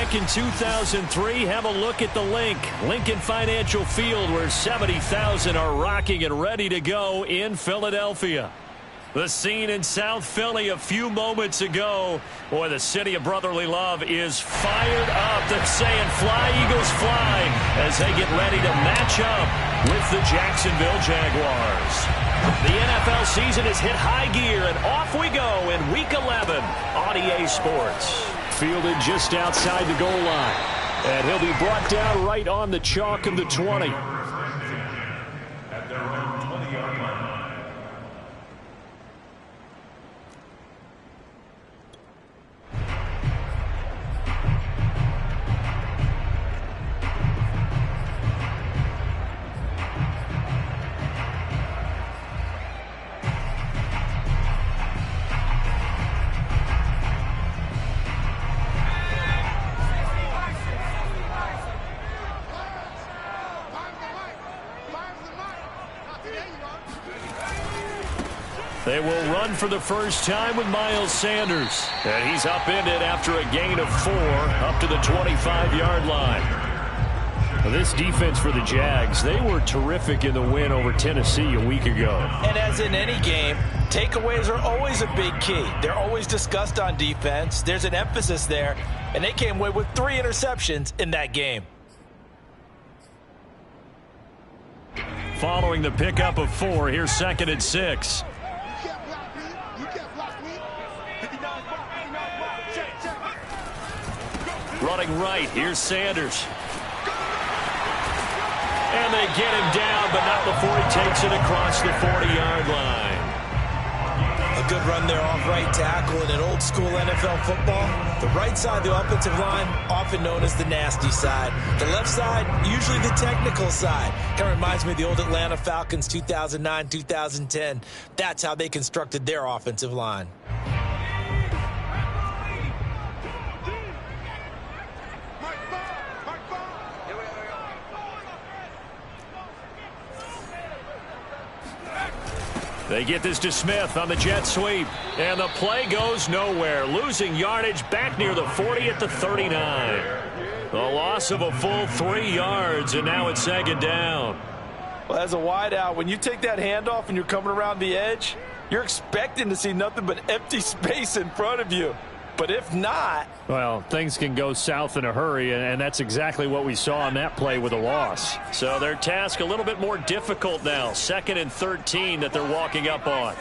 back in 2003, have a look at the Lincoln Financial Field, where 70,000 are rocking and ready to go in Philadelphia. The scene in South Philly a few moments ago. Boy, the city of brotherly love is fired up. They're saying fly, Eagles, fly, as they get ready to match up with the Jacksonville Jaguars. The NFL season has hit high gear, and off we go in Week 11 on EA Sports. Fielded just outside the goal line, and he'll be brought down right on the chalk of the 20. They will run for the first time with Miles Sanders. And he's upended after a gain of 4 up to the 25-yard line. This defense for the Jags, they were terrific in the win over Tennessee a week ago. And as in any game, takeaways are always a big key. They're always discussed on defense. There's an emphasis there. And they came away with 3 interceptions in that game. Following the pickup of 4, here's 2nd and 6. Running right, here's Sanders. And they get him down, but not before he takes it across the 40-yard line. A good run there off right tackle in an old-school NFL football. The right side of the offensive line, often known as the nasty side. The left side, usually the technical side. Kind of reminds me of the old Atlanta Falcons 2009-2010. That's how they constructed their offensive line. They get this to Smith on the jet sweep, and the play goes nowhere. Losing yardage back near the 40 at the 39. The loss of a full 3 yards, and now it's 2nd down. Well, as a wideout, when you take that handoff and you're coming around the edge, you're expecting to see nothing but empty space in front of you. But if not... Well, things can go south in a hurry, and that's exactly what we saw on that play with a loss. So their task a little bit more difficult now. 2nd and 13 that they're walking up on.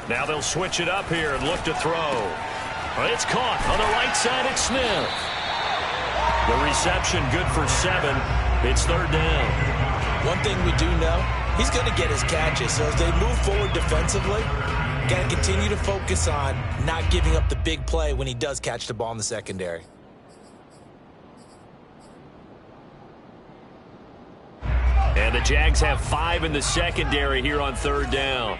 Now they'll switch it up here and look to throw. Well, it's caught on the right side. It's Smith. The reception good for 7. It's 3rd down. One thing we do know, he's going to get his catches. So as they move forward defensively, got to continue to focus on not giving up the big play when he does catch the ball in the secondary. And the Jags have 5 in the secondary here on 3rd down.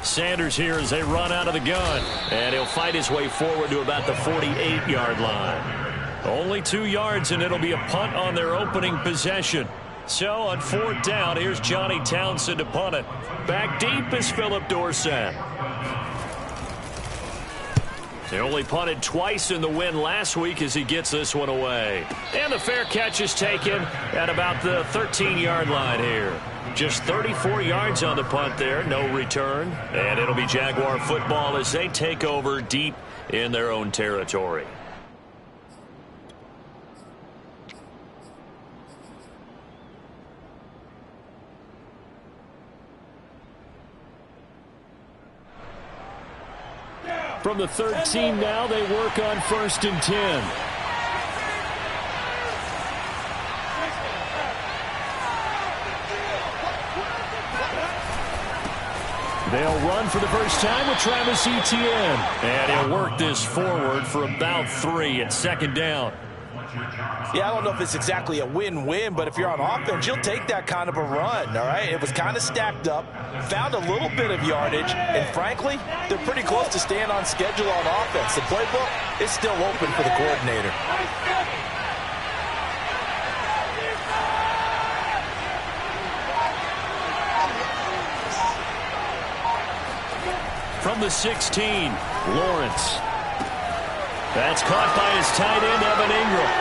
Sanders here as they run out of the gun. And he'll fight his way forward to about the 48-yard line. Only 2 yards, and it'll be a punt on their opening possession. So on 4th down, here's Johnny Townsend to punt it. Back deep is Philip Dorsett. They only punted twice in the win last week as he gets this one away. And the fair catch is taken at about the 13-yard line here. Just 34 yards on the punt there, no return. And it'll be Jaguar football as they take over deep in their own territory. From the 13 now, they work on 1st and 10. They'll run for the first time with Travis Etienne. And he'll work this forward for about 3 at 2nd down. Yeah, I don't know if it's exactly a win-win, but if you're on offense, you'll take that kind of a run, all right? It was kind of stacked up, found a little bit of yardage, and frankly, they're pretty close to staying on schedule on offense. The playbook is still open for the coordinator. From the 16, Lawrence. That's caught by his tight end, Evan Ingram.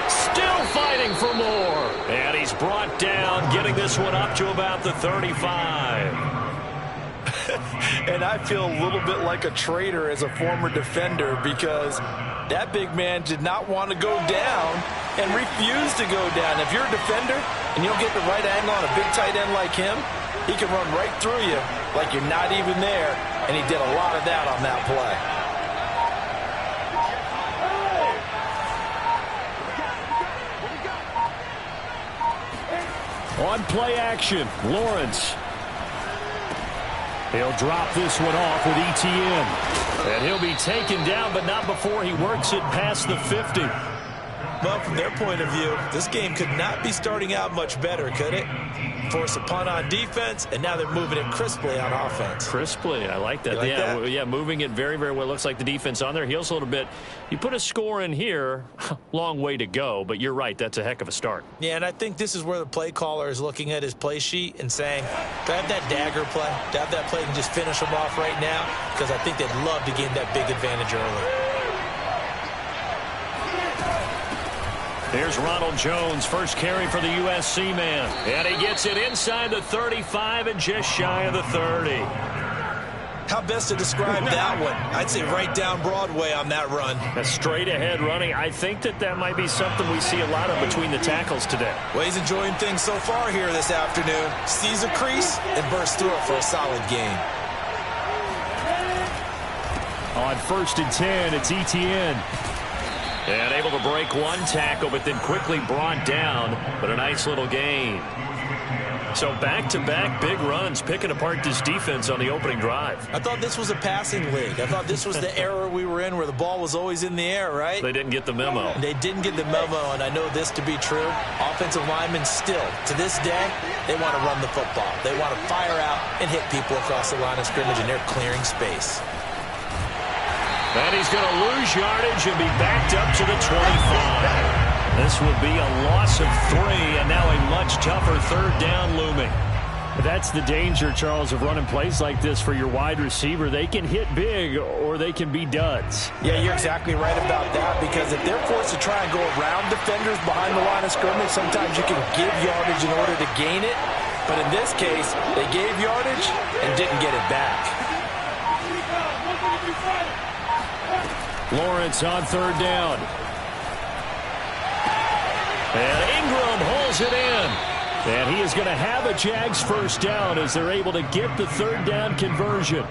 Still fighting for more. And he's brought down, getting this one up to about the 35. And I feel a little bit like a traitor as a former defender because that big man did not want to go down and refused to go down. If you're a defender and you don't get the right angle on a big tight end like him, he can run right through you like you're not even there, and he did a lot of that on that play. On play action, Lawrence. He'll drop this one off with ETN. And he'll be taken down, but not before he works it past the 50. Well, from their point of view, this game could not be starting out much better, could it? Force a punt on defense, and now they're moving it crisply on offense. Crisply, I like that. You like that? Yeah, moving it very, very well. Looks like the defense on their heels a little bit. You put a score in here, long way to go, but you're right, that's a heck of a start. Yeah, and I think this is where the play caller is looking at his play sheet and saying, do I have that dagger play? Do I have that play and just finish them off right now? Because I think they'd love to gain that big advantage early. Here's Ronald Jones, first carry for the USC man. And he gets it inside the 35 and just shy of the 30. How best to describe that one? I'd say right down Broadway on that run. A straight ahead running. I think that might be something we see a lot of between the tackles today. Well, he's enjoying things so far here this afternoon. Sees a crease and bursts through it for a solid gain. On 1st and 10, it's ETN. And able to break one tackle, but then quickly brought down. But a nice little gain. So back-to-back big runs, picking apart this defense on the opening drive. I thought this was a passing league. I thought this was the era we were in where the ball was always in the air, right? They didn't get the memo. They didn't get the memo, and I know this to be true. Offensive linemen still, to this day, they want to run the football. They want to fire out and hit people across the line of scrimmage, and they're clearing space. And he's going to lose yardage and be backed up to the 25. This will be a loss of 3, and now a much tougher 3rd down looming. That's the danger, Charles, of running plays like this for your wide receiver. They can hit big or they can be duds. Yeah, you're exactly right about that, because if they're forced to try and go around defenders behind the line of scrimmage, sometimes you can give yardage in order to gain it. But in this case, they gave yardage and didn't get it back. Lawrence on 3rd down. And Ingram hauls it in. And he is going to have a Jags 1st down as they're able to get the 3rd down conversion.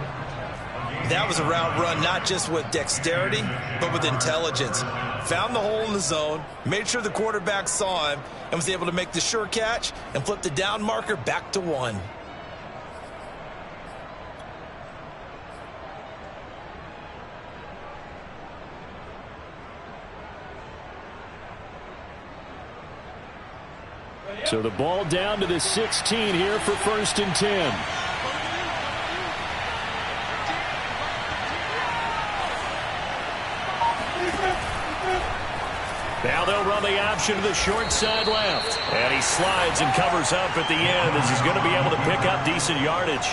That was a route run not just with dexterity, but with intelligence. Found the hole in the zone, made sure the quarterback saw him, and was able to make the sure catch and flip the down marker back to 1. So the ball down to the 16 here for 1st and 10. Now they'll run the option to the short side left. And he slides and covers up at the end as he's going to be able to pick up decent yardage.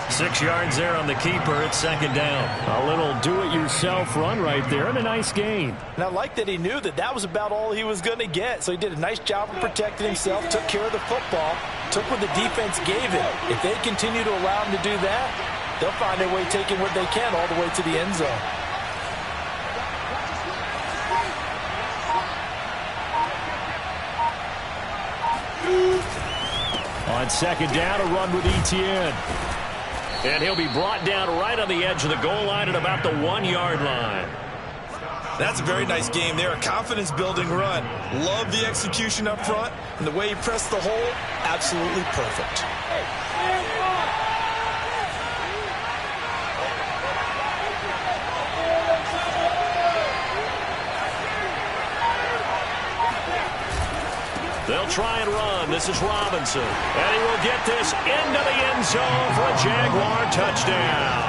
6 yards there on the keeper. It's 2nd down. A little do-it-yourself run right there and a nice gain. And I like that he knew that that was about all he was going to get. So he did a nice job of protecting himself, took care of the football, took what the defense gave him. If they continue to allow him to do that, they'll find their way taking what they can all the way to the end zone. On 2nd down, a run with ETN. And he'll be brought down right on the edge of the goal line at about the 1-yard line. That's a very nice game there. A confidence-building run. Love the execution up front. And the way he pressed the hole, absolutely perfect. They'll try and run. This is Robinson. And he will get this into the end zone for a Jaguar touchdown.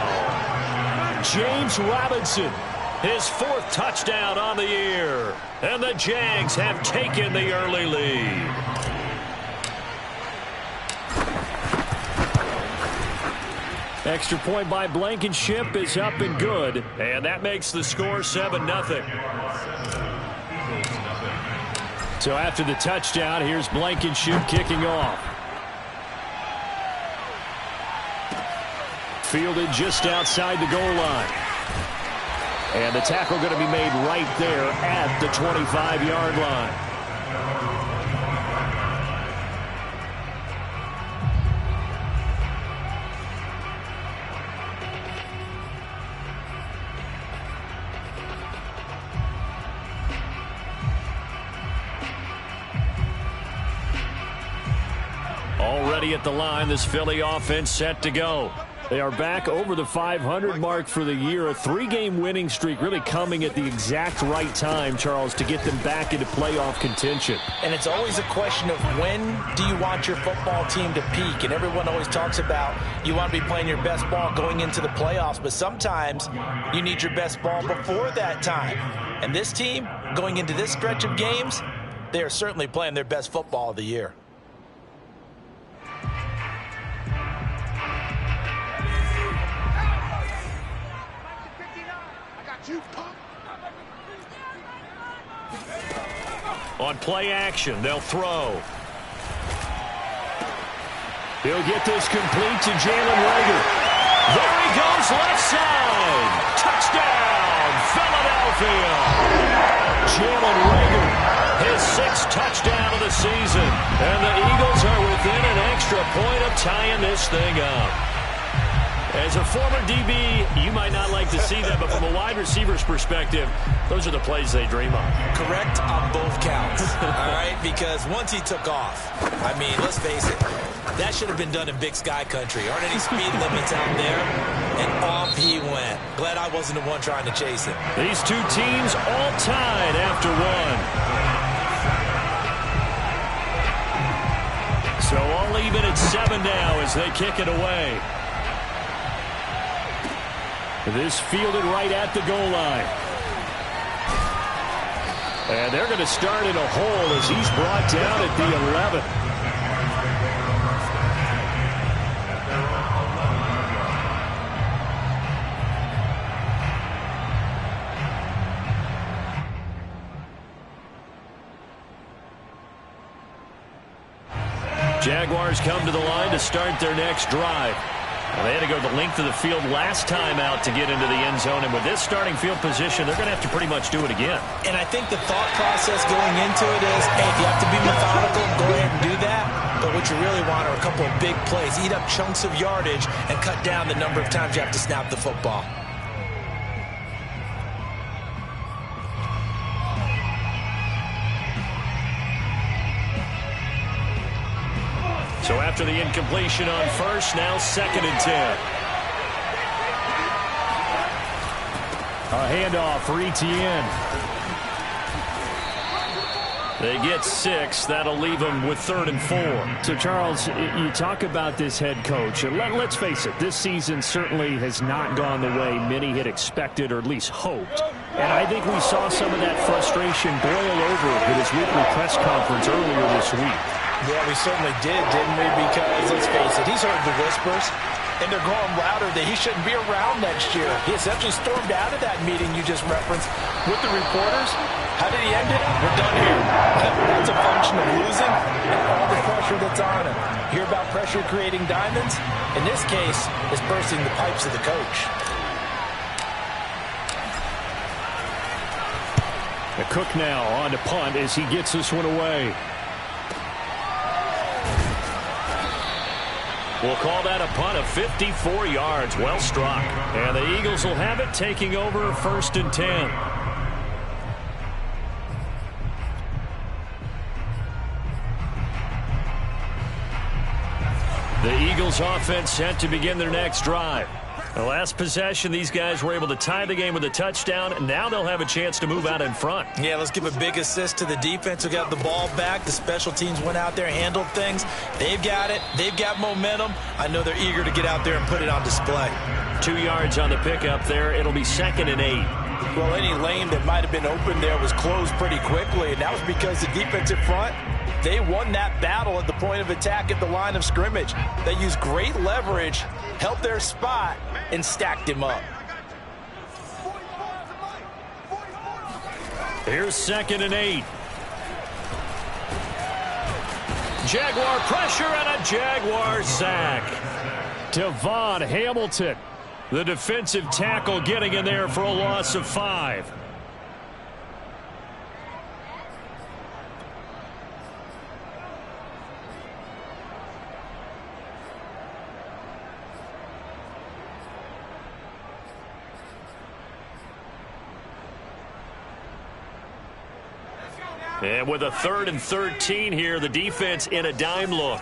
James Robinson, his 4th touchdown on the year. And the Jags have taken the early lead. Extra point by Blankenship is up and good. And that makes the score 7-0. So after the touchdown, here's Blankenship kicking off. Fielded just outside the goal line. And the tackle going to be made right there at the 25-yard line. Already at the line, this Philly offense set to go. They are back over the 500 mark for the year. A 3-game winning streak really coming at the exact right time, Charles, to get them back into playoff contention. And it's always a question of when do you want your football team to peak? And everyone always talks about you want to be playing your best ball going into the playoffs, but sometimes you need your best ball before that time. And this team, going into this stretch of games, they are certainly playing their best football of the year. On play action, they'll throw. He'll get this complete to Jalen Lega. There he goes, left side. Touchdown, Philadelphia. Jalen Lega, his 6th touchdown of the season. And the Eagles are within an extra point of tying this thing up. As a former DB, you might not like to see that, but from a wide receiver's perspective, those are the plays they dream of. Correct on both counts, all right? Because once he took off, I mean, let's face it, that should have been done in Big Sky country. Aren't any speed limits out there? And off he went. Glad I wasn't the one trying to chase him. These two teams all tied after one. So all even at 7 now as they kick it away. This fielded right at the goal line. And they're going to start in a hole as he's brought down at the 11. Jaguars come to the line to start their next drive. Well, they had to go the length of the field last time out to get into the end zone. And with this starting field position, they're going to have to pretty much do it again. And I think the thought process going into it is, hey, if you have to be methodical, go ahead and do that. But what you really want are a couple of big plays. Eat up chunks of yardage and cut down the number of times you have to snap the football. So after the incompletion on first, now 2nd and 10. A handoff for Etienne. They get 6. That'll leave them with 3rd and 4. So, Charles, you talk about this head coach. And let's face it, this season certainly has not gone the way many had expected or at least hoped. And I think we saw some of that frustration boil over at his weekly press conference earlier this week. Yeah, we certainly did, didn't we? Because, let's face it, he's heard the whispers, and they're growing louder that he shouldn't be around next year. He essentially stormed out of that meeting you just referenced with the reporters. How did he end it? We're done here. That's a function of losing and all the pressure that's on him. Hear about pressure creating diamonds? In this case, it's bursting the pipes of the coach. The Cook now on to punt as he gets this one away. We'll call that a punt of 54 yards. Well struck. And the Eagles will have it, taking over 1st and 10. The Eagles offense set to begin their next drive. The last possession, these guys were able to tie the game with a touchdown. Now they'll have a chance to move out in front. Yeah, let's give a big assist to the defense who got the ball back. The special teams went out there, handled things. They've got it. They've got momentum. I know they're eager to get out there and put it on display. 2 yards on the pickup there. It'll be 2nd and 8. Well, any lane that might have been open there was closed pretty quickly, and that was because the defensive front They won that battle at the point of attack at the line of scrimmage. They used great leverage, helped their spot, and stacked him up. Here's 2nd and 8. Jaguar pressure and a Jaguar sack. Devon Hamilton, the defensive tackle, getting in there for a loss of 5. And with a 3rd and 13 here, the defense in a dime look.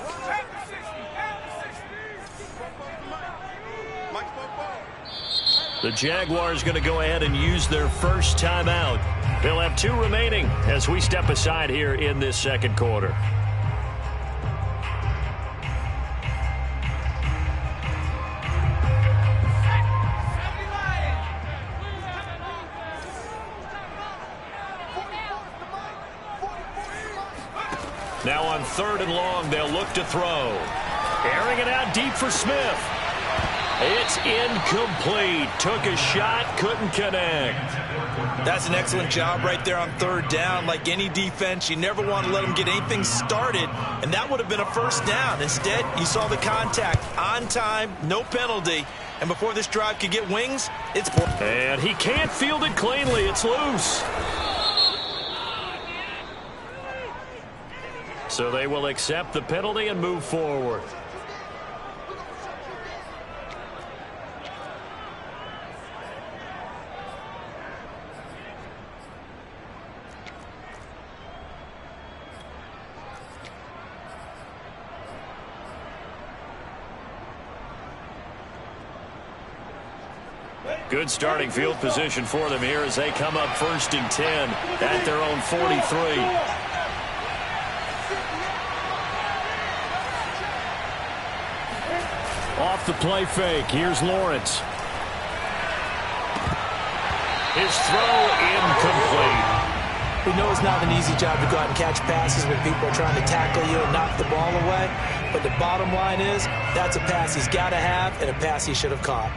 The Jaguars going to go ahead and use their first timeout. They'll have 2 remaining as we step aside here in this second quarter. Now on 3rd and long, they'll look to throw. Airing it out deep for Smith. It's incomplete. Took a shot, couldn't connect. That's an excellent job right there on 3rd down. Like any defense, you never want to let them get anything started, and that would have been a first down. Instead, you saw the contact on time, no penalty, and before this drive could get wings, it's... And he can't field it cleanly. It's loose. So they will accept the penalty and move forward. Good starting field position for them here as they come up 1st and 10 at their own 43. Off the play fake, here's Lawrence. His throw incomplete. We know it's not an easy job to go out and catch passes when people are trying to tackle you and knock the ball away. But the bottom line is, that's a pass he's got to have and a pass he should have caught.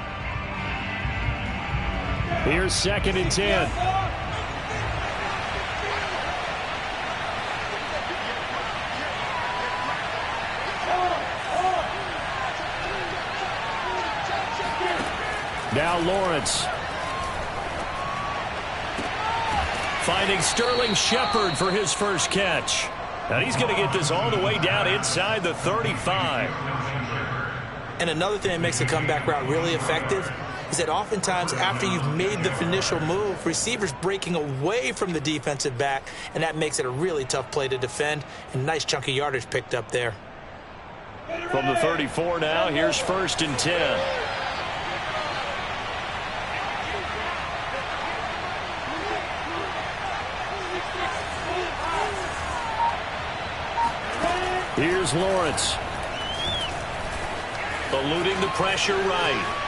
Here's 2nd and 10. Now Lawrence. Finding Sterling Shepard for his first catch. And he's going to get this all the way down inside the 35. And another thing that makes the comeback route really effective is that oftentimes after you've made the initial move, receivers breaking away from the defensive back, and that makes it a really tough play to defend. And a nice chunk of yardage picked up there. From the 34 now, here's 1st and 10. Here's Lawrence. Eluding the pressure right.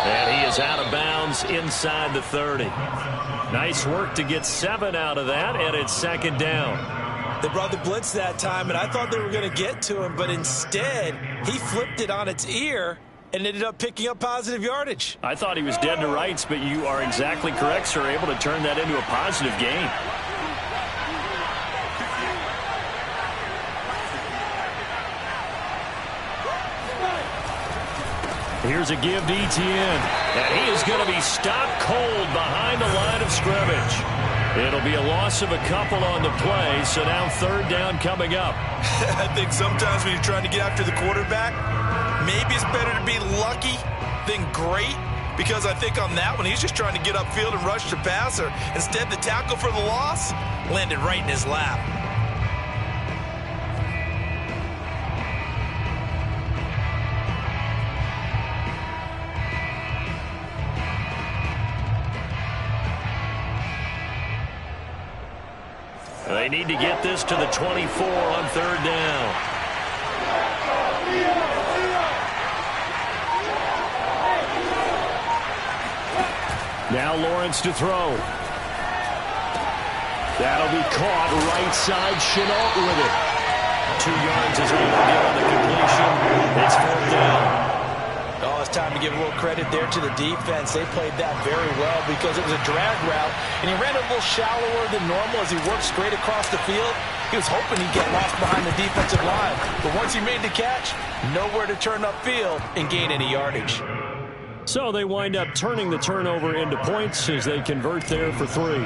And he is out of bounds inside the 30. Nice work to get 7 out of that, and it's 2nd down. They brought the blitz that time, and I thought they were going to get to him, but instead, he flipped it on its ear and ended up picking up positive yardage. I thought he was dead to rights, but you are exactly correct, sir. Able to turn that into a positive gain. Here's a give to Etienne. And he is going to be stopped cold behind the line of scrimmage. It'll be a loss of a couple on the play, so now 3rd down coming up. I think sometimes when you're trying to get after the quarterback, maybe it's better to be lucky than great, because I think on that one, he's just trying to get upfield and rush the passer. Instead, the tackle for the loss landed right in his lap. They need to get this to the 24 on 3rd down. Now Lawrence to throw. That'll be caught right side. Chenault with it. 2 yards is all they get on the completion. It's 4th down. Oh, it's time to give a little credit there to the defense. They played that very well because it was a drag route, and he ran a little shallower than normal as he worked straight across the field. He was hoping he'd get lost behind the defensive line, but once he made the catch, nowhere to turn upfield and gain any yardage. So they wind up turning the turnover into points as they convert there for 3.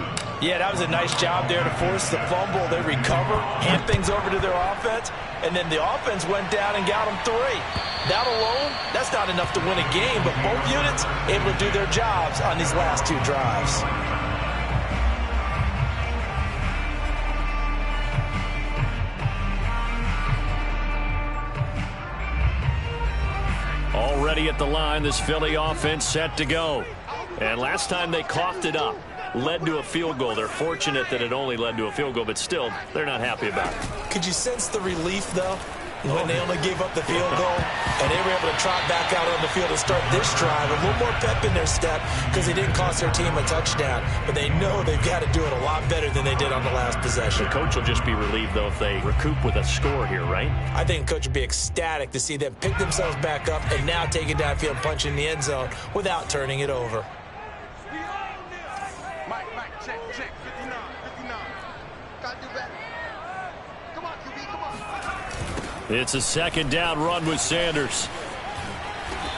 Yeah, that was a nice job there to force the fumble. They recover, hand things over to their offense, and then the offense went down and got them 3. That alone, that's not enough to win a game, but both units able to do their jobs on these last 2 drives. Already at the line, this Philly offense set to go. And last time they coughed it up, led to a field goal. They're fortunate that it only led to a field goal, but still, they're not happy about it. Could you sense the relief, though, when they only gave up the field goal and they were able to trot back out on the field and start this drive? A little more pep in their step because they didn't cost their team a touchdown, but they know they've got to do it a lot better than they did on the last possession. The coach will just be relieved, though, if they recoup with a score here, right? I think coach would be ecstatic to see them pick themselves back up and now take it downfield and punch in the end zone without turning it over. Check, 59. Gotta do better. Come on, QB, come on. It's a 2nd down run with Sanders.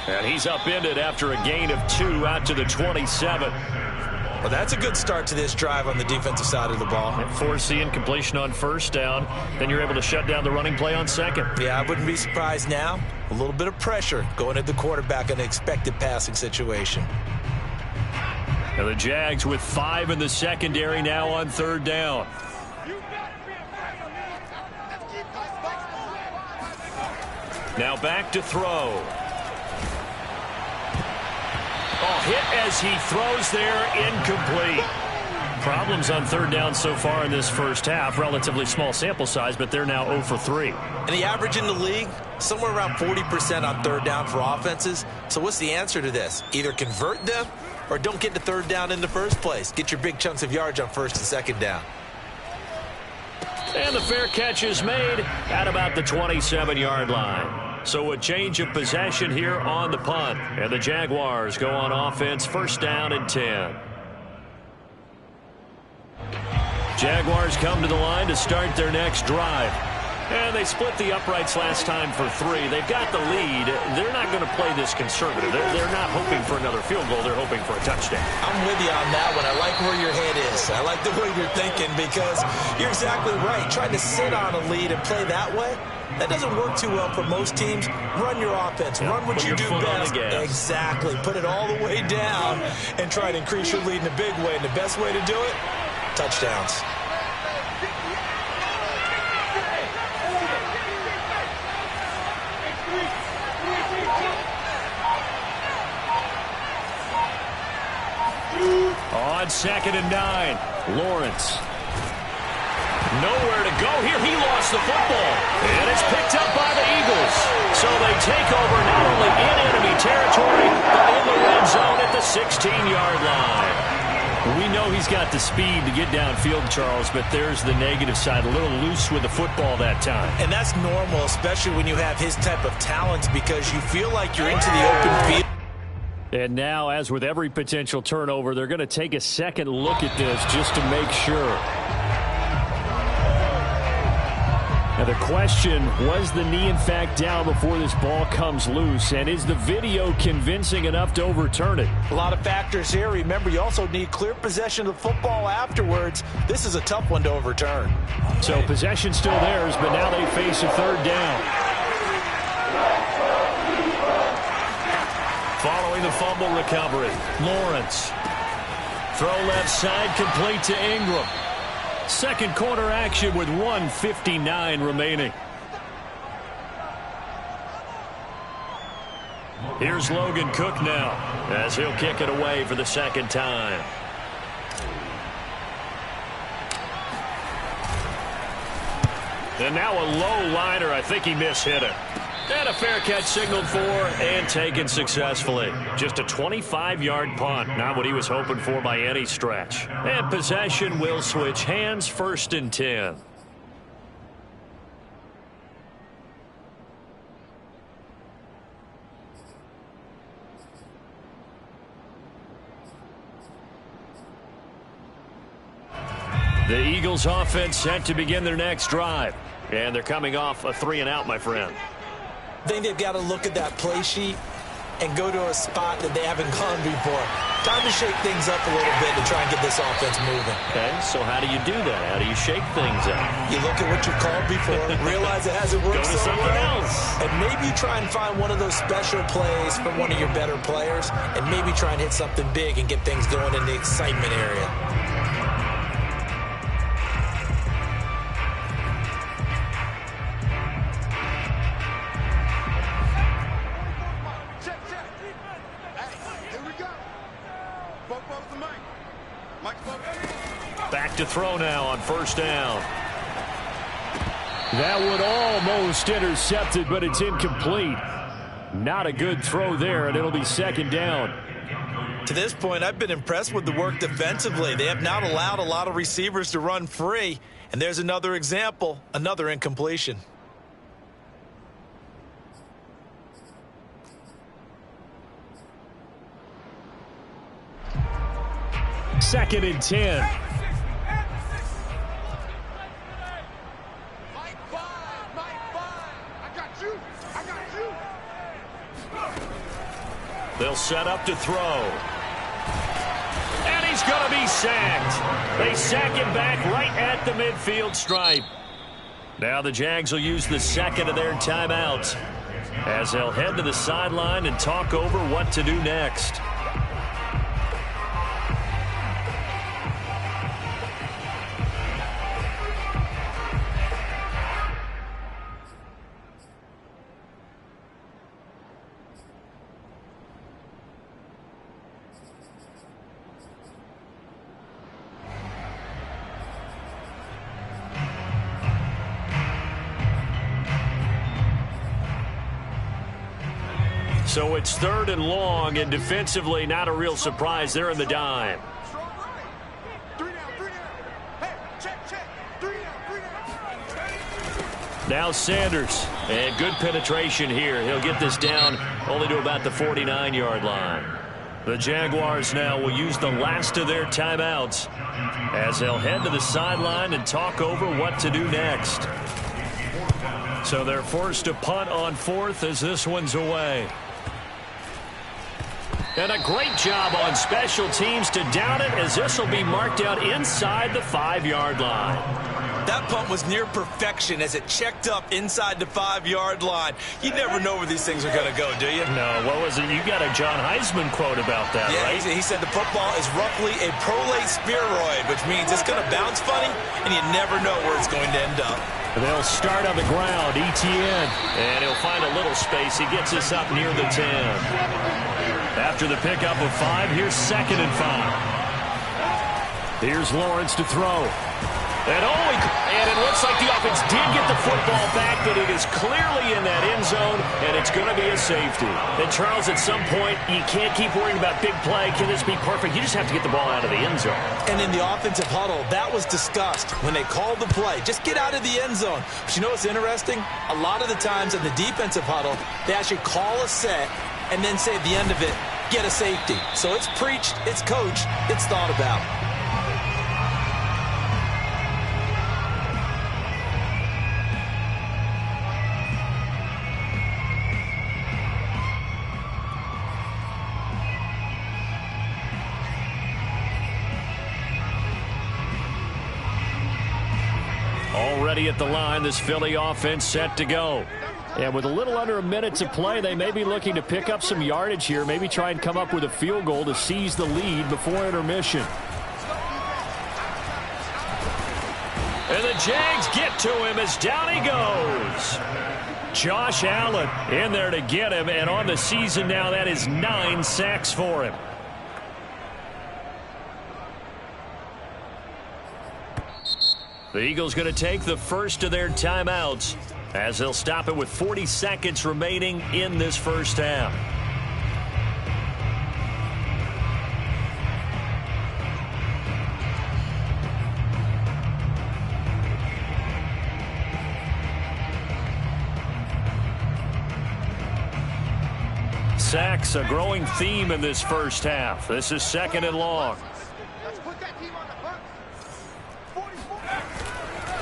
And he's upended after a gain of 2 out to the 27. Well, that's a good start to this drive on the defensive side of the ball. Force the incompletion on 1st down. Then you're able to shut down the running play on 2nd. Yeah, I wouldn't be surprised now. A little bit of pressure going at the quarterback in an expected passing situation. And the Jags with 5 in the secondary now on 3rd down. Now back to throw. Oh, hit as he throws there, incomplete. Problems on 3rd down so far in this first half. Relatively small sample size, but they're now 0 for 3. And the average in the league, somewhere around 40% on 3rd down for offenses. So what's the answer to this? Either convert them or don't get to 3rd down in the first place. Get your big chunks of yards on 1st and 2nd down. And the fair catch is made at about the 27-yard line. So a change of possession here on the punt. And the Jaguars go on offense, 1st down and 10. Jaguars come to the line to start their next drive. And they split the uprights last time for 3. They've got the lead. They're not going to play this conservative. They're not hoping for another field goal. They're hoping for a touchdown. I'm with you on that one. I like where your head is. I like the way you're thinking because you're exactly right. Trying to sit on a lead and play that way, that doesn't work too well for most teams. Run your offense. Run what you do best. Exactly. Put it all the way down and try to increase your lead in a big way. And the best way to do it, touchdowns. On 2nd and 9, Lawrence. Nowhere to go here. He lost the football. And it's picked up by the Eagles. So they take over not only in enemy territory, but in the red zone at the 16-yard line. We know he's got the speed to get downfield, Charles, but there's the negative side. A little loose with the football that time. And that's normal, especially when you have his type of talent, because you feel like you're into the open field. And now, as with every potential turnover, they're going to take a second look at this just to make sure. Now the question, was the knee in fact down before this ball comes loose? And is the video convincing enough to overturn it? A lot of factors here. Remember, you also need clear possession of the football afterwards. This is a tough one to overturn. So possession still theirs, but now they face a 3rd down. Following the fumble recovery, Lawrence. Throw left side, complete to Ingram. Second quarter action with 1:59 remaining. Here's Logan Cook now as he'll kick it away for the 2nd time. And now a low liner. I think he mishit it. And a fair catch signaled for and taken successfully. Just a 25-yard punt. Not what he was hoping for by any stretch. And possession will switch hands, 1st and 10. The Eagles offense set to begin their next drive. And they're coming off a 3-and-out, my friend. I think they've got to look at that play sheet and go to a spot that they haven't gone before. Time to shake things up a little bit to try and get this offense moving. Okay, so how do you do that? How do you shake things up? You look at what you've called before, realize it hasn't worked Go to so something well, else. and maybe you try and find one of those special plays from one of your better players, and maybe try and hit something big and get things going in the excitement area. Back to throw now on 1st down. That one almost intercepted, but it's incomplete. Not a good throw there, and it'll be 2nd down. To this point, I've been impressed with the work defensively. They have not allowed a lot of receivers to run free, and there's another example, another incompletion. 2nd and 10. They'll set up to throw. And he's going to be sacked. They sack him back right at the midfield stripe. Now the Jags will use the 2nd of their timeouts as they'll head to the sideline and talk over what to do next. So it's 3rd and long, and defensively not a real surprise. They're in the dime. Now Sanders, and good penetration here. He'll get this down only to about the 49-yard line. The Jaguars now will use the last of their timeouts as they'll head to the sideline and talk over what to do next. So they're forced to punt on 4th as this one's away. And a great job on special teams to down it, as this will be marked out inside the 5-yard line. That punt was near perfection as it checked up inside the 5-yard line. You never know where these things are going to go, do you? No, what was it? You got a John Heisman quote about that, yeah, right? He said the football is roughly a prolate spheroid, which means it's going to bounce funny, and you never know where it's going to end up. They'll start on the ground, ETN, and he'll find a little space. He gets us up near the 10. After the pickup of 5, here's 2nd and 5. Here's Lawrence to throw. And it looks like the offense did get the football back, but it is clearly in that end zone, and it's going to be a safety. And, Charles, at some point, you can't keep worrying about big play. Can this be perfect? You just have to get the ball out of the end zone. And in the offensive huddle, that was discussed when they called the play. Just get out of the end zone. But you know what's interesting? A lot of the times in the defensive huddle, they actually call a set and then say at the end of it, get a safety. So it's preached, it's coached, it's thought about. Already at the line, this Philly offense set to go. And with a little under a minute to play, they may be looking to pick up some yardage here, maybe try and come up with a field goal to seize the lead before intermission. And the Jags get to him as down he goes. Josh Allen in there to get him, and on the season now, that is 9 sacks for him. The Eagles going to take the first of their timeouts as they'll stop it with 40 seconds remaining in this first half. Sacks, a growing theme in this first half. This is 2nd and long.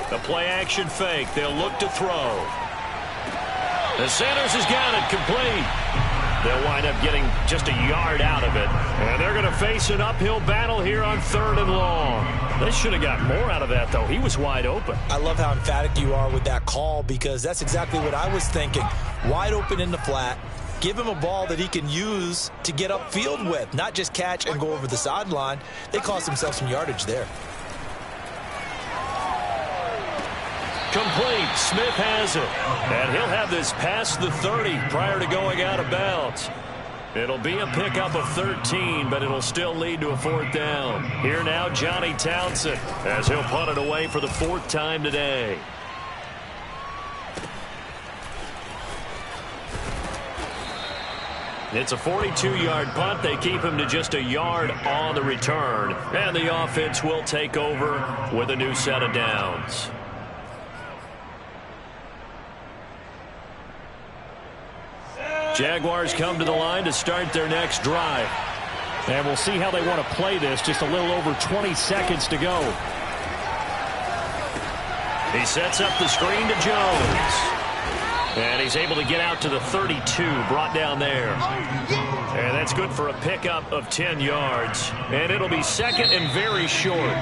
The play action fake. They'll look to throw. The Sanders has got it complete. They'll wind up getting just a yard out of it. And they're going to face an uphill battle here on 3rd and long. They should have got more out of that, though. He was wide open. I love how emphatic you are with that call, because that's exactly what I was thinking. Wide open in the flat. Give him a ball that he can use to get upfield with, not just catch and go over the sideline. They cost themselves some yardage there. Complete. Smith has it. And he'll have this past the 30 prior to going out of bounds. It'll be a pickup of 13, but it'll still lead to a 4th down. Here now, Johnny Townsend, as he'll punt it away for the 4th time today. It's a 42-yard punt. They keep him to just a yard on the return. And the offense will take over with a new set of downs. Jaguars come to the line to start their next drive. And we'll see how they want to play this. Just a little over 20 seconds to go. He sets up the screen to Jones. And he's able to get out to the 32, brought down there. And that's good for a pickup of 10 yards. And it'll be 2nd and very short.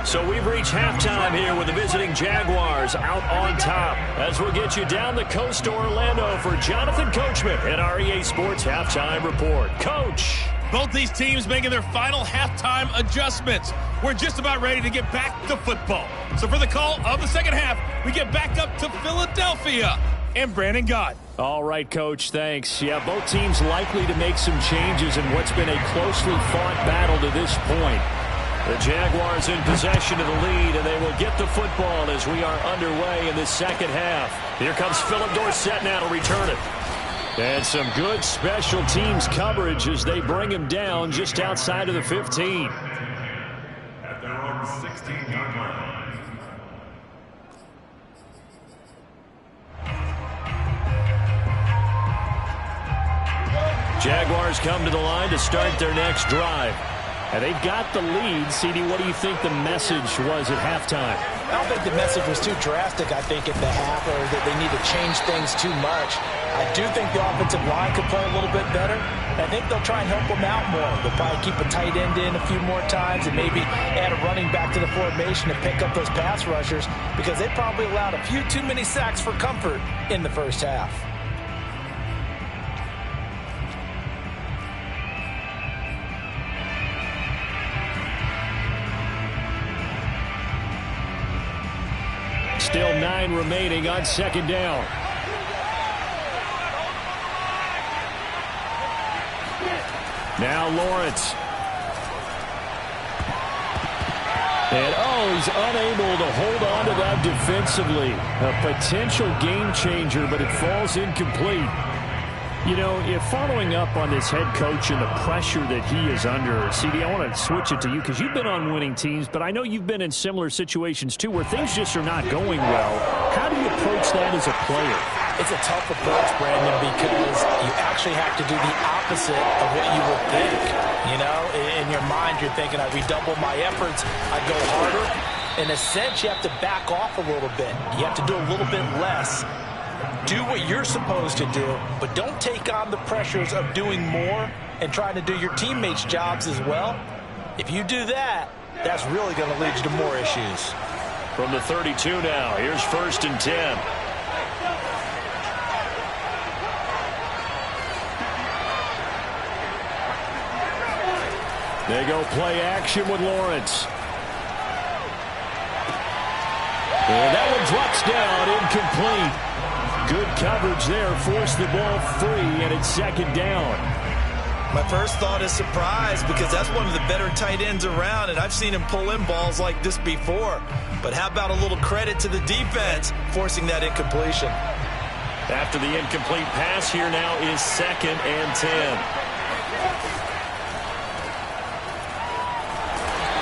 So we've reached halftime here with the visiting Jaguars out on top. As we'll get you down the coast to Orlando for Jonathan Coachman at our EA Sports Halftime Report. Coach. Both these teams making their final halftime adjustments. We're just about ready to get back to football. So for the call of the second half, we get back up to Philadelphia and Brandon Gott. All right, Coach, thanks. Yeah, both teams likely to make some changes in what's been a closely fought battle to this point. The Jaguars in possession of the lead, and they will get the football as we are underway in this second half. Here comes Philip Dorsett now to return it. And some good special teams coverage as they bring him down just outside of the 15. At their own 16-yard line. Jaguars come to the line to start their next drive. And they've got the lead. CD, what do you think the message was at halftime? I don't think the message was too drastic, I think, at the half, or that they need to change things too much. I do think the offensive line could play a little bit better. I think they'll try and help them out more. They'll probably keep a tight end in a few more times and maybe add a running back to the formation to pick up those pass rushers, because they probably allowed a few too many sacks for comfort in the first half. Still 9 remaining on 2nd down. Now Lawrence. And he's unable to hold on to that defensively. A potential game changer, but it falls incomplete. You know, if following up on this head coach and the pressure that he is under, CD, I want to switch it to you because you've been on winning teams, but I know you've been in similar situations too where things just are not going well. How do you approach that as a player? It's a tough approach, Brandon, because you actually have to do the opposite of what you would think. You know, in your mind, you're thinking, I redouble my efforts, I go harder. In a sense, you have to back off a little bit. You have to do a little bit less. Do what you're supposed to do, but don't take on the pressures of doing more and trying to do your teammates' jobs as well. If you do that, that's really going to lead you to more issues. From the 32 now, here's 1st and 10. They go play action with Lawrence. And that one drops down, incomplete. Good coverage there, forced the ball free, and it's 2nd down. My first thought is surprise because that's one of the better tight ends around, and I've seen him pull in balls like this before. But how about a little credit to the defense forcing that incompletion? After the incomplete pass, here now is 2nd and 10.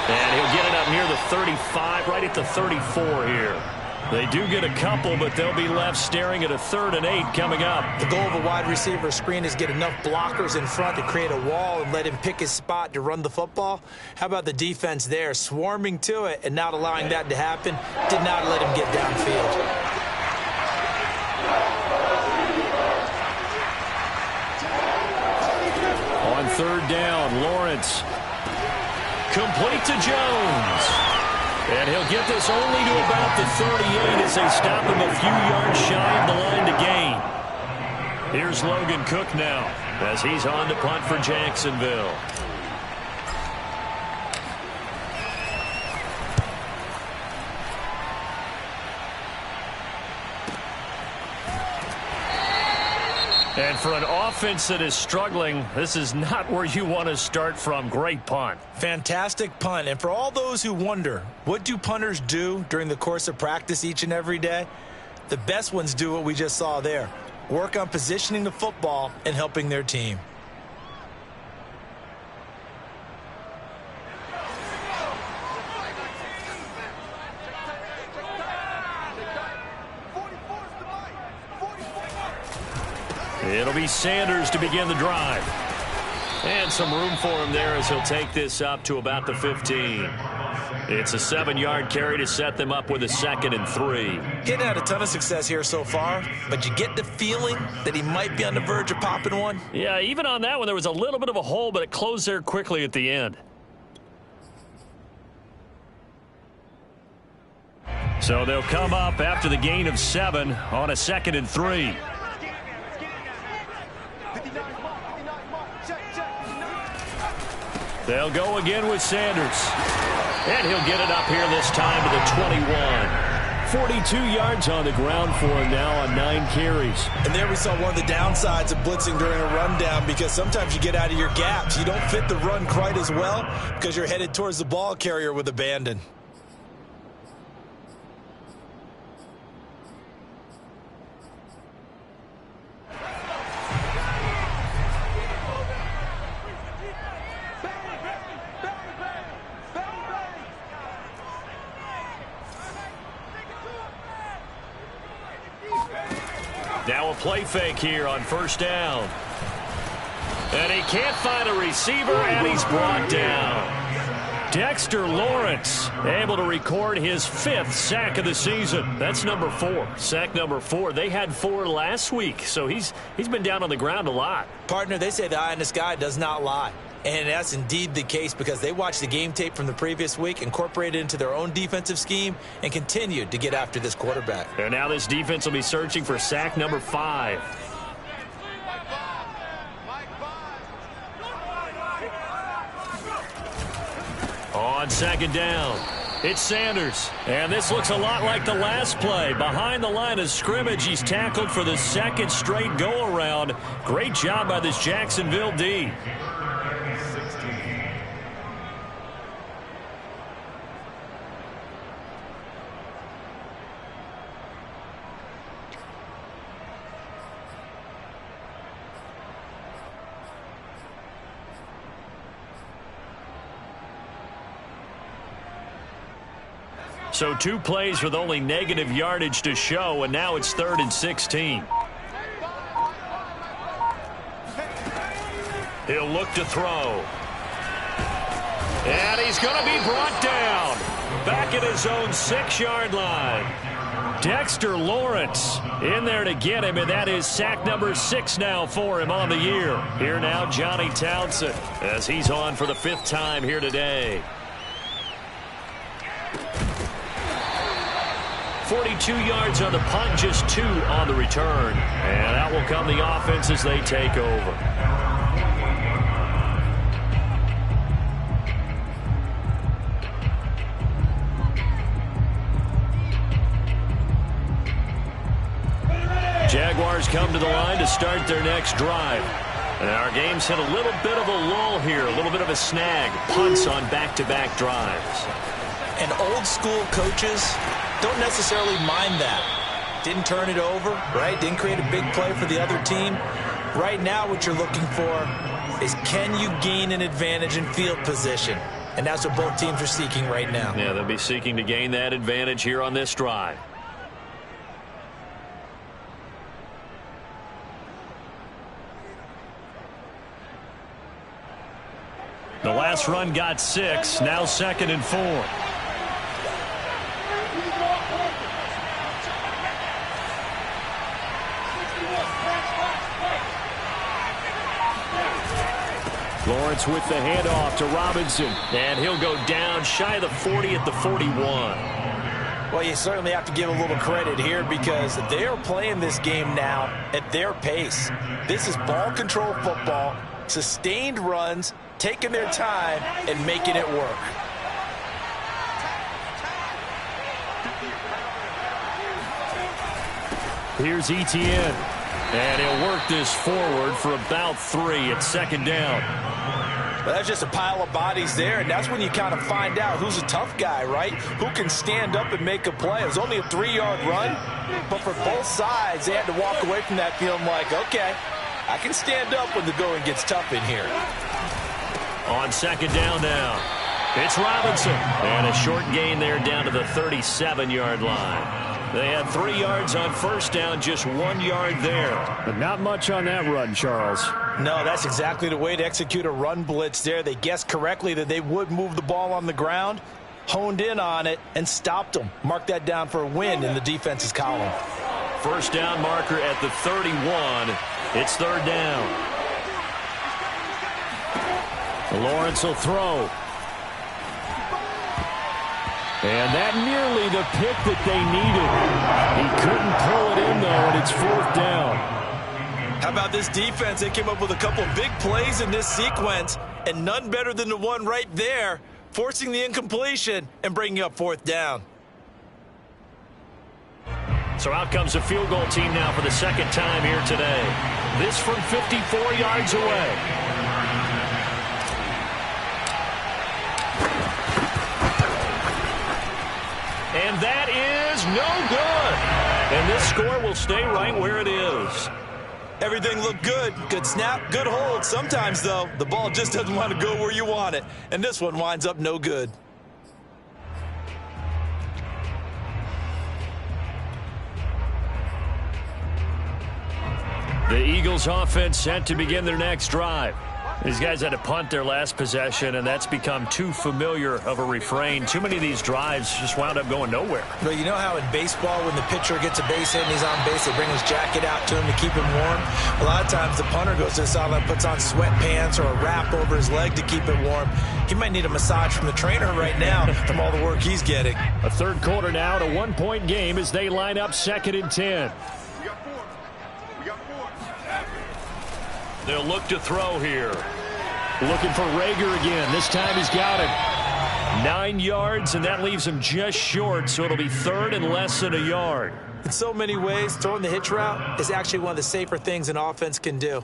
And he'll get it up near the 35, right at the 34 here. They do get a couple, but they'll be left staring at a 3rd and 8 coming up. The goal of a wide receiver screen is get enough blockers in front to create a wall and let him pick his spot to run the football. How about the defense there, swarming to it and not allowing that to happen? Did not let him get downfield. On 3rd down, Lawrence. Complete to Jones. And he'll get this only to about the 38 as they stop him a few yards shy of the line to gain. Here's Logan Cook now as he's on to punt for Jacksonville. And for an offense that is struggling, this is not where you want to start from. Great punt. Fantastic punt. And for all those who wonder, what do punters do during the course of practice each and every day? The best ones do what we just saw there. Work on positioning the football and helping their team. It'll be Sanders to begin the drive. And some room for him there as he'll take this up to about the 15. It's a 7-yard carry to set them up with a 2nd and 3. Getting had a ton of success here so far, but you get the feeling that he might be on the verge of popping one. Yeah, even on that one, there was a little bit of a hole, but it closed there quickly at the end. So they'll come up after the gain of 7 on a 2nd and 3. They'll go again with Sanders. And he'll get it up here this time to the 21. 42 yards on the ground for him now on 9 carries. And there we saw one of the downsides of blitzing during a rundown, because sometimes you get out of your gaps. You don't fit the run quite as well because you're headed towards the ball carrier with abandon. Now a play fake here on 1st down. And he can't find a receiver, and he's brought down. Dexter Lawrence able to record his 5th sack of the season. That's number 4. Sack number 4. They had 4 last week, so he's been down on the ground a lot. Partner, they say the eye in the sky does not lie. And that's indeed the case, because they watched the game tape from the previous week, incorporated it into their own defensive scheme, and continued to get after this quarterback. And now this defense will be searching for sack number 5. On 2nd down, it's Sanders. And this looks a lot like the last play. Behind the line of scrimmage, he's tackled for the 2nd straight go-around. Great job by this Jacksonville D. So 2 plays with only negative yardage to show, and now it's 3rd and 16. He'll look to throw. And he's going to be brought down. Back at his own 6-yard line. Dexter Lawrence in there to get him, and that is sack number 6 now for him on the year. Here now, Johnny Townsend, as he's on for the 5th time here today. 42 yards on the punt, just 2 on the return. And out will come the offense as they take over. Jaguars come to the line to start their next drive. And our game's hit a little bit of a lull here, a little bit of a snag. Punts on back-to-back drives. And old-school coaches don't necessarily mind that. Didn't turn it over, right? Didn't create a big play for the other team. Right now what you're looking for is, can you gain an advantage in field position? And that's what both teams are seeking right now. Yeah, they'll be seeking to gain that advantage here on this drive. The last run got 6, now 2nd and 4. Lawrence with the handoff to Robinson. And he'll go down shy of the 40 at the 41. Well, you certainly have to give a little credit here because they are playing this game now at their pace. This is ball control football, sustained runs, taking their time and making it work. Here's Etienne. And he'll work this forward for about 3 at 2nd down. Well, that's just a pile of bodies there, and that's when you kind of find out who's a tough guy, right? Who can stand up and make a play. It was only a 3-yard run, but for both sides, they had to walk away from that feeling like, okay, I can stand up when the going gets tough in here. On 2nd down now, it's Robinson. And a short gain there down to the 37-yard line. They had 3 yards on 1st down, just 1 yard there. But not much on that run, Charles. No, that's exactly the way to execute a run blitz there. They guessed correctly that they would move the ball on the ground, honed in on it, and stopped them. Mark that down for a win in the defense's column. 1st down marker at the 31. It's 3rd down. Lawrence will throw. And that nearly the pick that they needed. He couldn't pull it in, though, and it's 4th down. How about this defense? They came up with a couple of big plays in this sequence, and none better than the one right there, forcing the incompletion and bringing up 4th down. So out comes a field goal team now for the 2nd time here today. This from 54 yards away. And that is no good. And this score will stay right where it is. Everything looked good. Good snap, good hold. Sometimes, though, the ball just doesn't want to go where you want it. And this one winds up no good. The Eagles offense set to begin their next drive. These guys had to punt their last possession, and that's become too familiar of a refrain. Too many of these drives just wound up going nowhere. But you know how in baseball, when the pitcher gets a base hit and he's on base, they bring his jacket out to him to keep him warm? A lot of times the punter goes to the sideline, puts on sweatpants or a wrap over his leg to keep it warm. He might need a massage from the trainer right now from all the work he's getting. A 3rd quarter now, a 1-point game as they line up 2nd and 10. They'll look to throw here. Looking for Rager again. This time he's got it. 9 yards, and that leaves him just short, so it'll be 3rd and less than a yard. In so many ways, throwing the hitch route is actually one of the safer things an offense can do.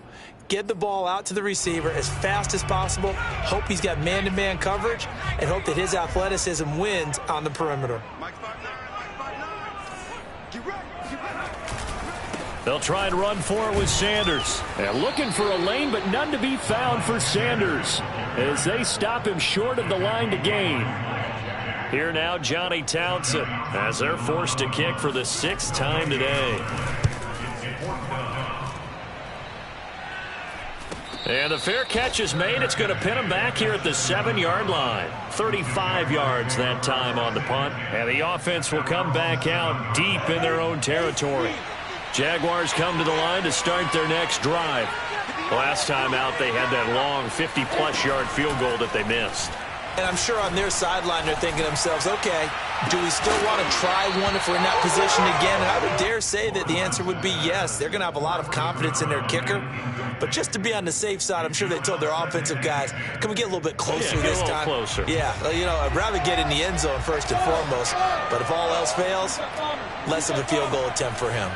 Get the ball out to the receiver as fast as possible, hope he's got man-to-man coverage, and hope that his athleticism wins on the perimeter. They'll try and run for it with Sanders. And looking for a lane, but none to be found for Sanders as they stop him short of the line to gain. Here now, Johnny Townsend, as they're forced to kick for the 6th time today. And the fair catch is made. It's going to pin him back here at the 7-yard line. 35 yards that time on the punt. And the offense will come back out deep in their own territory. Jaguars come to the line to start their next drive. Last time out, they had that long 50-plus yard field goal that they missed. And I'm sure on their sideline, they're thinking to themselves, okay, do we still want to try one if we're in that position again? And I would dare say that the answer would be yes. They're going to have a lot of confidence in their kicker. But just to be on the safe side, I'm sure they told their offensive guys, can we get a little bit closer this time? Closer. Yeah, you know, I'd rather get in the end zone first and foremost. But if all else fails, less of a field goal attempt for him.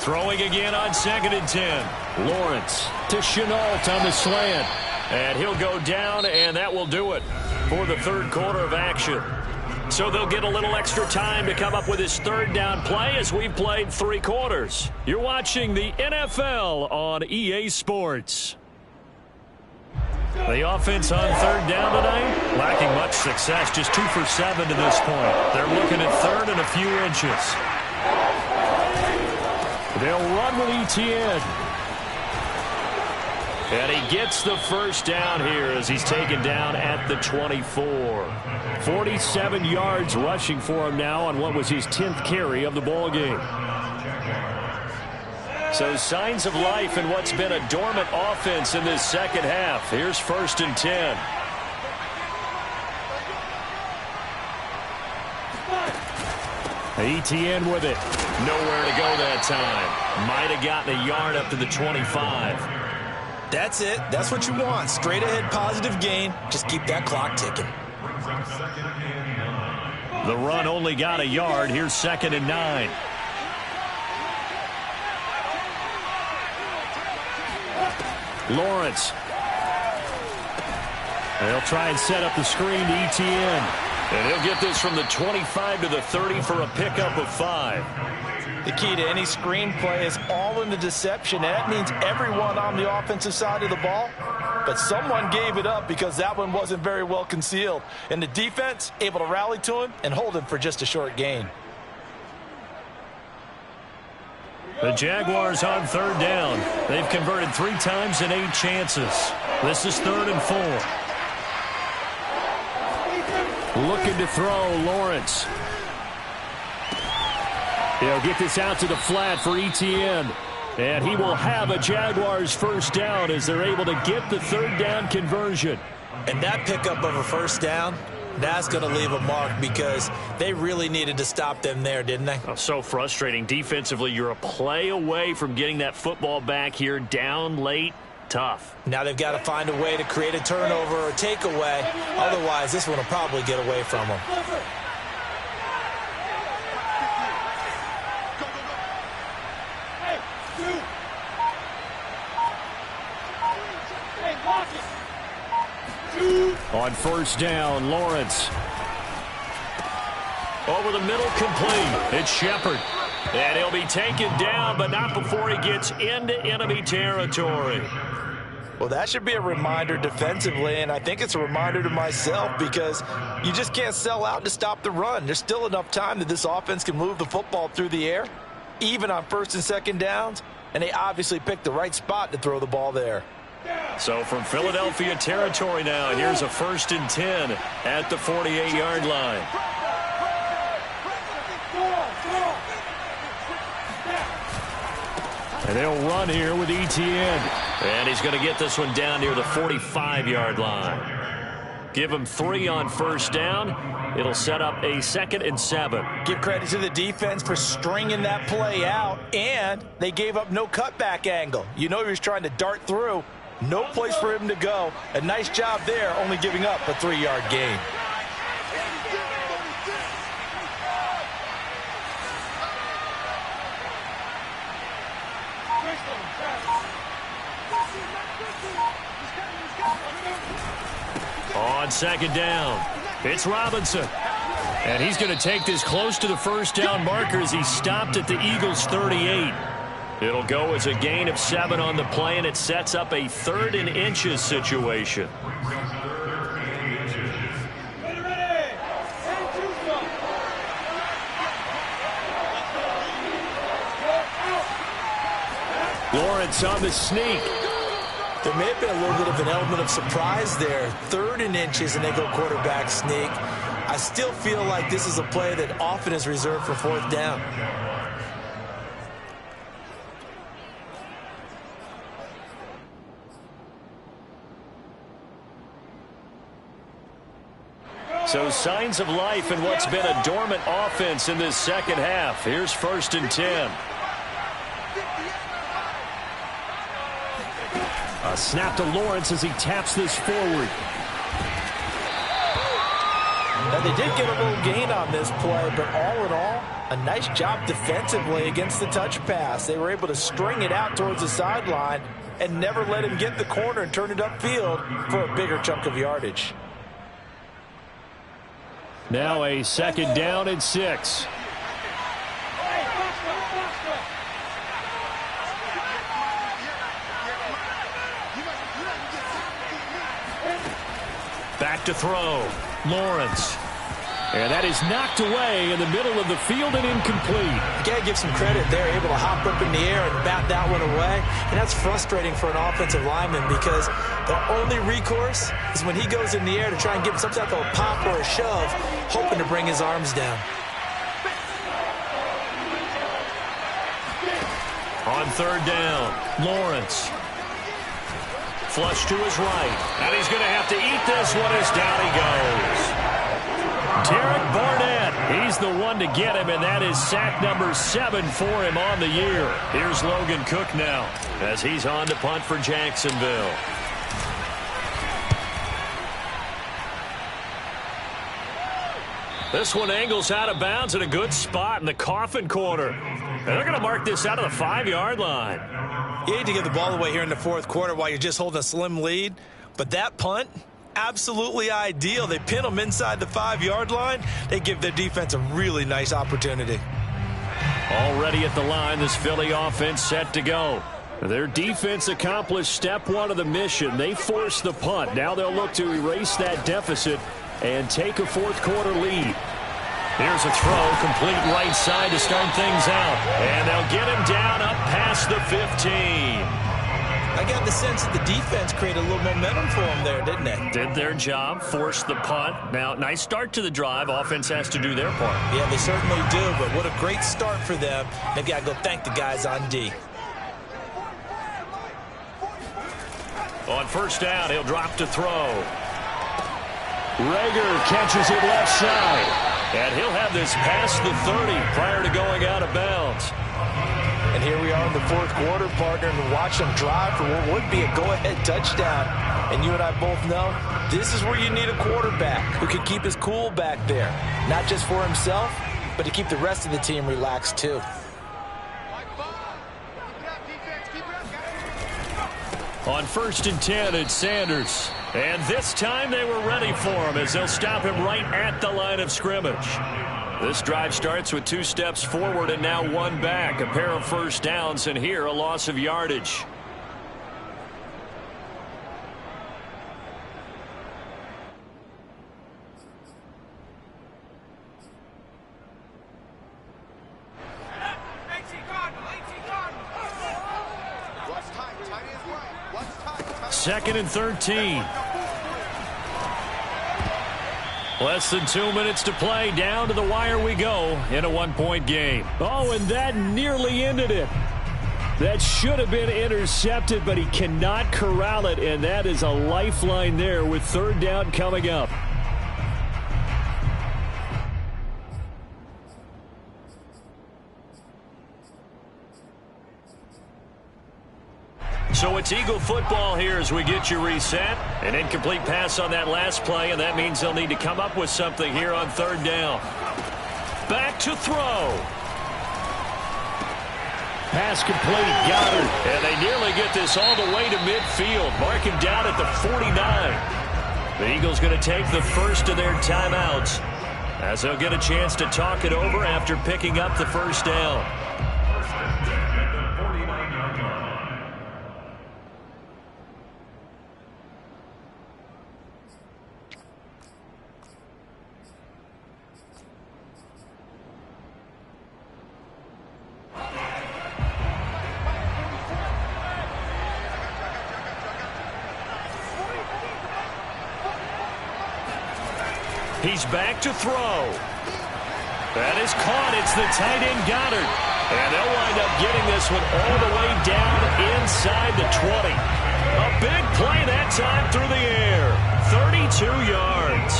Throwing again on 2nd and 10. Lawrence to Chenault on the slant. And he'll go down, and that will do it for the third quarter of action. So they'll get a little extra time to come up with his third down play as we've played 3 quarters. You're watching the NFL on EA Sports. The offense on third down tonight, lacking much success, just 2 for 7 to this point. They're looking at third and a few inches. They'll run with Etienne. And he gets the first down here as he's taken down at the 24. 47 yards rushing for him now on what was his 10th carry of the ballgame. So signs of life in what's been a dormant offense in this second half. Here's 1st and 10. Etienne with it. Nowhere to go that time. Might have gotten a yard up to the 25. That's it. That's what you want. Straight ahead positive gain. Just keep that clock ticking. The run only got a yard. Here's 2nd and 9. Lawrence. They'll try and set up the screen to Etienne. And he'll get this from the 25 to the 30 for a pickup of 5. The key to any screen play is all in the deception. And that means everyone on the offensive side of the ball. But someone gave it up because that one wasn't very well concealed. And the defense able to rally to him and hold him for just a short gain. The Jaguars on third down. They've converted 3 times in 8 chances. This is 3rd and 4. Looking to throw, Lawrence. He'll get this out to the flat for Etienne. And he will have a Jaguars first down as they're able to get the third down conversion. And that pickup of a first down, that's going to leave a mark because they really needed to stop them there, didn't they? Oh, so frustrating. Defensively, you're a play away from getting that football back here down late. Tough. Now they've got to find a way to create a turnover or takeaway. Otherwise, this one will probably get away from them. On first down, Lawrence. Over the middle, complete. It's Shepard. And he'll be taken down, but not before he gets into enemy territory. Well, that should be a reminder defensively, and I think it's a reminder to myself because you just can't sell out to stop the run. There's still enough time that this offense can move the football through the air, even on 1st and 2nd downs, and they obviously picked the right spot to throw the ball there. So from Philadelphia territory now, here's a 1st and 10 at the 48-yard line. And they'll run here with Etienne. And he's going to get this one down near the 45-yard line. Give him 3 on first down. It'll set up a 2nd and 7. Give credit to the defense for stringing that play out, and they gave up no cutback angle. You know he was trying to dart through. No place for him to go. A nice job there, only giving up a 3-yard gain. On 2nd down, it's Robinson. And he's going to take this close to the first down marker as he stopped at the Eagles' 38. It'll go as a gain of 7 on the play, and it sets up a 3rd and inches situation. Lawrence on the sneak. There may have been a little bit of an element of surprise there. 3rd and inches, and they go quarterback sneak. I still feel like this is a play that often is reserved for 4th down. So signs of life in what's been a dormant offense in this second half. Here's 1st and 10. A snap to Lawrence as he taps this forward. Now, they did get a little gain on this play, but all in all, A nice job defensively against the touch pass. They were able to string it out towards the sideline and never let him get the corner and turn it upfield for a bigger chunk of yardage. Now a 2nd down and 6. Back to throw. Lawrence. And that is knocked away in the middle of the field and incomplete. You got to give some credit. They're able to hop up in the air and bat that one away. And that's frustrating for an offensive lineman because the only recourse is when he goes in the air to try and give some type of a pop or a shove, hoping to bring his arms down. On 3rd down, Lawrence. Flush to his right. And he's going to have to eat this one as down he goes. Derek Barnett, he's the one to get him, and that is sack number 7 for him on the year. Here's Logan Cook now as he's on to punt for Jacksonville. This one angles out of bounds at a good spot in the coffin corner. And they're going to mark this out of the 5-yard line. You hate to give the ball away here in the 4th quarter while you're just holding a slim lead, but that punt, absolutely ideal. They pin them inside the 5-yard line. They give their defense a really nice opportunity. Already at the line, this Philly offense set to go. Their defense accomplished step 1 of the mission. They forced the punt. Now they'll look to erase that deficit and take a 4th quarter lead. Here's a throw, complete right side to start things out. And they'll get him down up past the 15. I got the sense that the defense created a little momentum for them there, didn't they? Did their job, forced the punt. Now, nice start to the drive. Offense has to do their part. Yeah, they certainly do, but what a great start for them. They've got to go thank the guys on D. On 1st down, he'll drop to throw. Rager catches it left side. And he'll have this past the 30 prior to going out of bounds. And here we are in the 4th quarter, partner, and watch them drive for what would be a go-ahead touchdown. And you and I both know this is where you need a quarterback who can keep his cool back there. Not just for himself, but to keep the rest of the team relaxed too. On 1st and 10, it's Sanders. And this time they were ready for him as they'll stop him right at the line of scrimmage. This drive starts with 2 steps forward and now 1 back. A pair of 1st downs, and here a loss of yardage. Second and 13. Less than 2 minutes to play. Down to the wire we go in a 1-point game. Oh, and that nearly ended it. That should have been intercepted, but he cannot corral it, and that is a lifeline there with 3rd down coming up. So it's Eagle football here as we get you reset. An incomplete pass on that last play, and that means they'll need to come up with something here on 3rd down. Back to throw. Pass complete, Goddard. And they nearly get this all the way to midfield. Mark him down at the 49. The Eagles going to take the first of their timeouts as they'll get a chance to talk it over after picking up the 1st down. He's back to throw. That is caught. It's the tight end Goddard. And they'll wind up getting this one all the way down inside the 20. A big play that time through the air. 32 yards.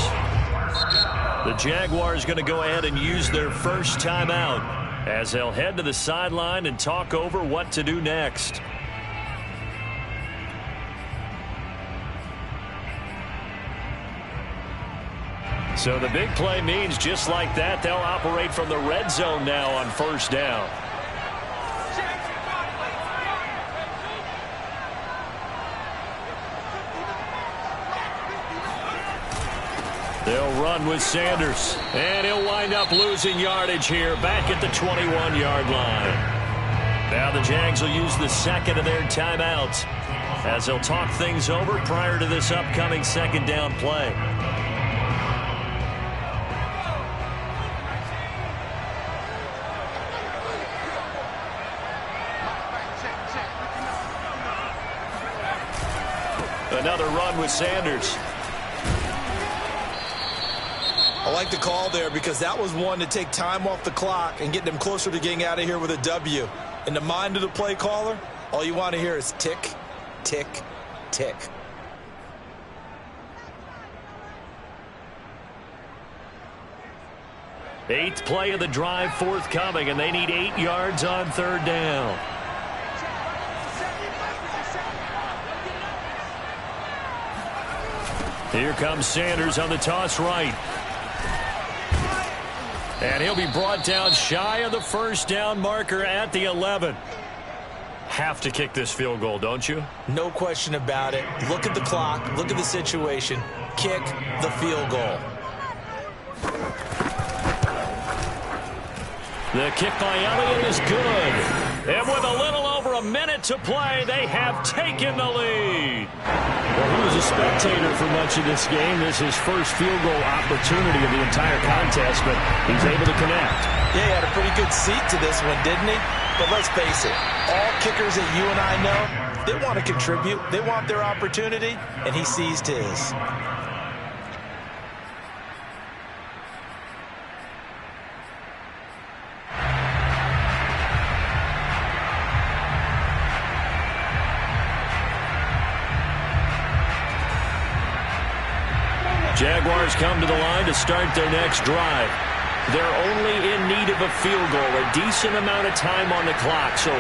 The Jaguars going to go ahead and use their first timeout as they'll head to the sideline and talk over what to do next. So the big play means just like that, they'll operate from the red zone now on first down. They'll run with Sanders, and he'll wind up losing yardage here back at the 21-yard line. Now the Jags will use the second of their timeouts as they'll talk things over prior to this upcoming second down play. Another run with Sanders. I like the call there because that was one to take time off the clock and get them closer to getting out of here with a W. In the mind of the play caller, all you want to hear is tick, tick, tick. Eighth play of the drive forthcoming, and they need 8 yards on third down. Here comes Sanders on the toss right. And he'll be brought down shy of the first down marker at the 11. Have to kick this field goal, don't you? No question about it. Look at the clock. Look at the situation. Kick the field goal. The kick by Elliott is good. And with a little over a minute to play, they have taken the lead. Well, he was a spectator for much of this game. This is his first field goal opportunity of the entire contest, but he's able to connect. Yeah, he had a pretty good seat to this one, didn't he? But let's face it, all kickers that you and I know, they want to contribute. They want their opportunity, and he seized his. Jaguars come to the line to start their next drive. They're only in need of a field goal, a decent amount of time on the clock. So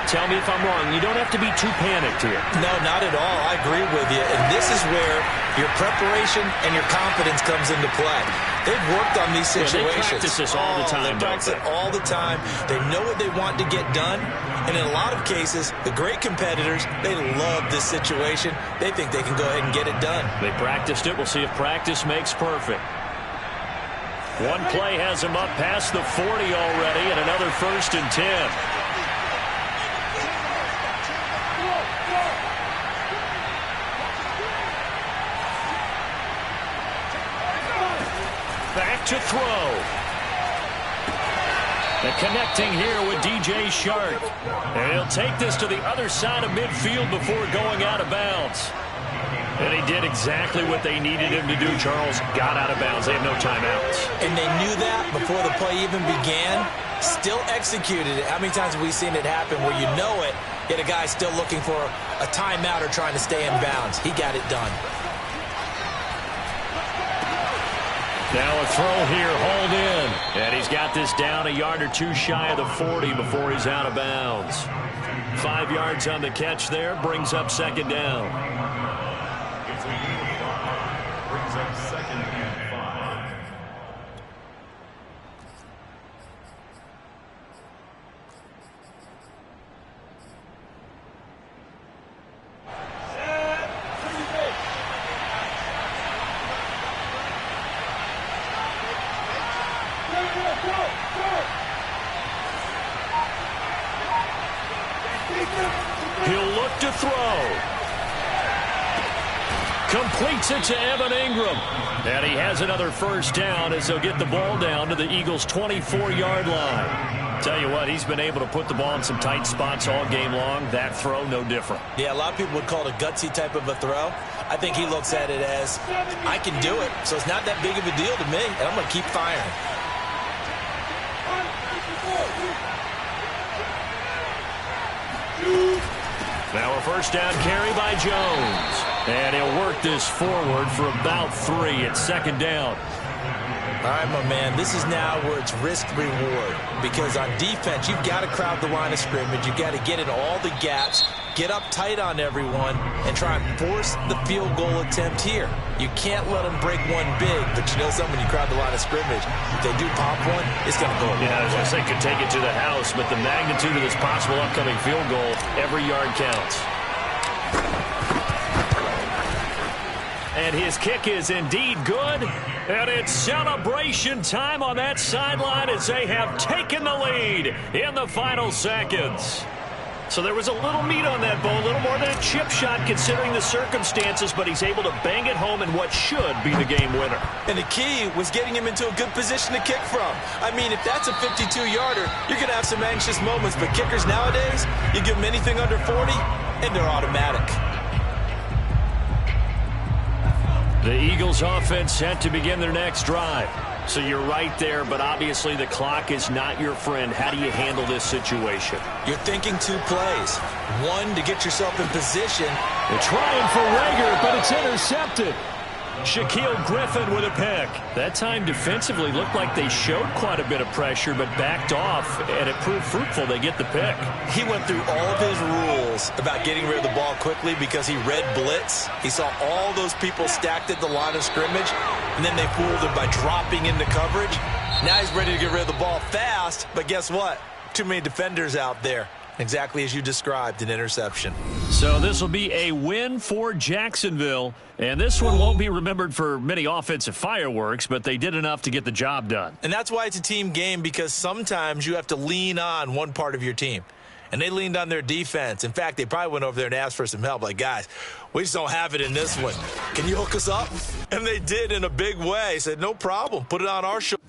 tell me if I'm wrong. You don't have to be too panicked here. No, not at all. I agree with you. And this is where your preparation and your confidence comes into play. They've worked on these situations. They practice this all the time. They practice it all the time. They know what they want to get done. And in a lot of cases, the great competitors, they love this situation. They think they can go ahead and get it done. They practiced it. We'll see if practice makes perfect. One play has him up past the 40 already, and another 1st and 10. Back to throw. And connecting here with DJ Shark. And he'll take this to the other side of midfield before going out of bounds. And he did exactly what they needed him to do, Charles. Got out of bounds. They have no timeouts. And they knew that before the play even began. Still executed it. How many times have we seen it happen where you know it, yet a guy still looking for a timeout or trying to stay in bounds? He got it done. Now a throw here, hauled in. And he's got this down a yard or two shy of the 40 before he's out of bounds. 5 yards on the catch there, brings up second down. Brings up second and 5. He'll look to throw. Completes it to Evan Ingram. And he has another first down as they'll get the ball down to the Eagles' 24-yard line. Tell you what, he's been able to put the ball in some tight spots all game long. That throw, no different. Yeah, a lot of people would call it a gutsy type of a throw. I think he looks at it as, I can do it, so it's not that big of a deal to me, and I'm going to keep firing. Now a first down carry by Jones. And he'll work this forward for about 3 at second down. All right, my man, this is now where it's risk-reward, because on defense, you've got to crowd the line of scrimmage. You've got to get in all the gaps, get up tight on everyone, and try and force the field goal attempt here. You can't let them break one big, but you know something, when you crowd the line of scrimmage, if they do pop one, it's going to go. Yeah, I was going to say, could take it to the house, but the magnitude of this possible upcoming field goal, every yard counts. And his kick is indeed good. And it's celebration time on that sideline as they have taken the lead in the final seconds. So there was a little meat on that bone, a little more than a chip shot considering the circumstances, but he's able to bang it home in what should be the game winner. And the key was getting him into a good position to kick from. I mean, if that's a 52-yarder, you're going to have some anxious moments, but kickers nowadays, you give them anything under 40, and they're automatic. The Eagles offense set to begin their next drive. So you're right there, but obviously the clock is not your friend. How do you handle this situation? You're thinking two plays. One, to get yourself in position. They're trying for Lega, but it's intercepted. Shaquille Griffin with a pick. That time defensively looked like they showed quite a bit of pressure, but backed off, and it proved fruitful. They get the pick. He went through all of his rules about getting rid of the ball quickly because he read blitz. He saw all those people stacked at the line of scrimmage, and then they fooled him by dropping into coverage. Now he's ready to get rid of the ball fast, but guess what? Too many defenders out there. Exactly as you described, an interception. So this will be a win for Jacksonville, and this one won't be remembered for many offensive fireworks, but they did enough to get the job done. And that's why it's a team game, because sometimes you have to lean on one part of your team. And they leaned on their defense. In fact, they probably went over there and asked for some help. Like, guys, we just don't have it in this one. Can you hook us up? And they did in a big way. Said, no problem. Put it on our shoulder.